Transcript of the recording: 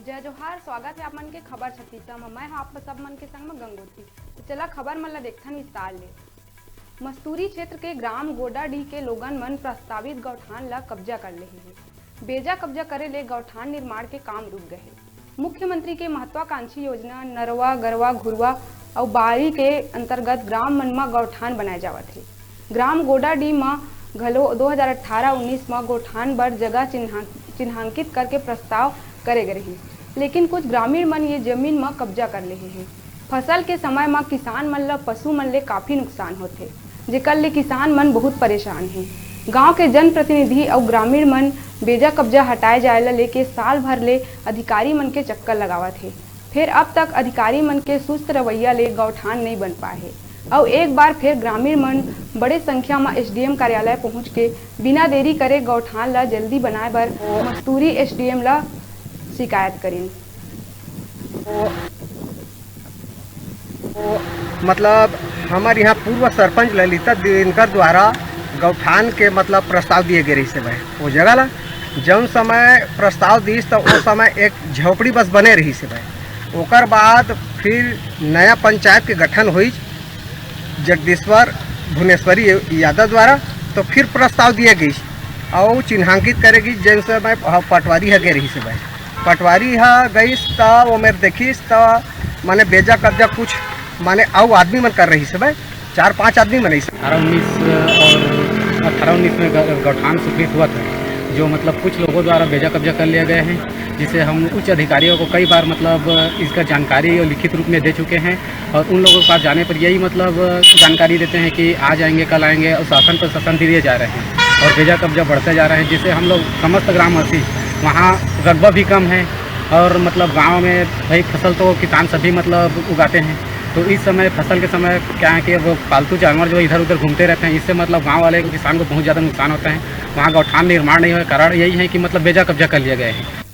जय जोहार। स्वागत है आप मन के खबर छत्तीसगढ़ में। मैं आप सब मन के संग में गंगोत्री। तो चला खबर मन ला देखथन विस्तार ले। मस्तूरी क्षेत्र के ग्राम गोडाडीह के लोगन मन प्रस्तावित गौठान ला कब्जा कर ले हैं। बेजा कब्जा करे ले गौठान निर्माण के काम रुक गए। मुख्यमंत्री के महत्वाकांक्षी योजना नरवा गरवा घुरवा और बाड़ी के अंतर्गत ग्राम मन में गौठान बनाए जावत है। ग्राम गोडाडीह में घलो 2018-19 में गौठान बर जगह चिन्हांकित करके प्रस्ताव करे गए हैं, लेकिन कुछ ग्रामीण मन ये जमीन में कब्जा कर ले हैं। फसल के समय में किसान मन ला पशु मन ले काफी नुकसान होते, जेकर ले किसान मन बहुत परेशान हैं। गांव के जनप्रतिनिधि और ग्रामीण मन बेजा कब्जा हटाए जाए ला लेके साल भर ले अधिकारी मन के चक्कर लगावत है। फिर अब तक अधिकारी मन के सुस्त रवैया ले गौठान नहीं बन पाए है और एक बार फिर ग्रामीण मन बड़े संख्या में एसडीएम कार्यालय पहुंच के बिना देरी करे गौठान ला जल्दी बनाए बर मस्तूरी एसडीएम ला शिकायत करें। मतलब हमारे यहाँ पूर्व सरपंच ललिता दिनकर द्वारा गौठान के मतलब प्रस्ताव दिए गए रही से भाई वो जगह ला जौन समय प्रस्ताव दी तो उस समय एक झोपड़ी बस बने रही से भाई। ओकर बाद फिर नया पंचायत के गठन हुई जगदीश्वर भुवनेश्वरी यादव द्वारा, तो फिर प्रस्ताव दिए गई और चिन्हांकित करेगी जैन समय पटवारी है गए रही से भाई। पटवारी है गई तो वो मेरे देखीस तो माने बेजा कब्जा कुछ माने आओ आदमी मन कर रही से भाई, 4-5 आदमी मन। 18-19 में गौठान स्वीकृत हुआ था, जो मतलब कुछ लोगों द्वारा बेजा कब्जा कर लिया गए हैं, जिसे हम उच्च अधिकारियों को कई बार मतलब इसका जानकारी और लिखित रूप में दे चुके हैं। और उन लोगों के पास जाने पर यही मतलब जानकारी देते हैं कि आ जाएंगे कल आएंगे, और शासन पर शासन दिए जा रहे हैं और बेजा कब्जा बढ़ते जा रहे हैं, जिससे हम लोग समस्त ग्रामवासी वहाँ रकबा भी कम है और मतलब गाँव में भाई फसल तो किसान सभी मतलब उगाते हैं। तो इस समय फसल के समय क्या है कि वो पालतू जानवर जो इधर उधर घूमते रहते हैं, इससे मतलब गांव वाले किसान को बहुत ज़्यादा नुकसान होता है। वहाँ गौठान निर्माण नहीं हुआ, कारण यही है कि मतलब बेजा कब्जा कर लिया गया है।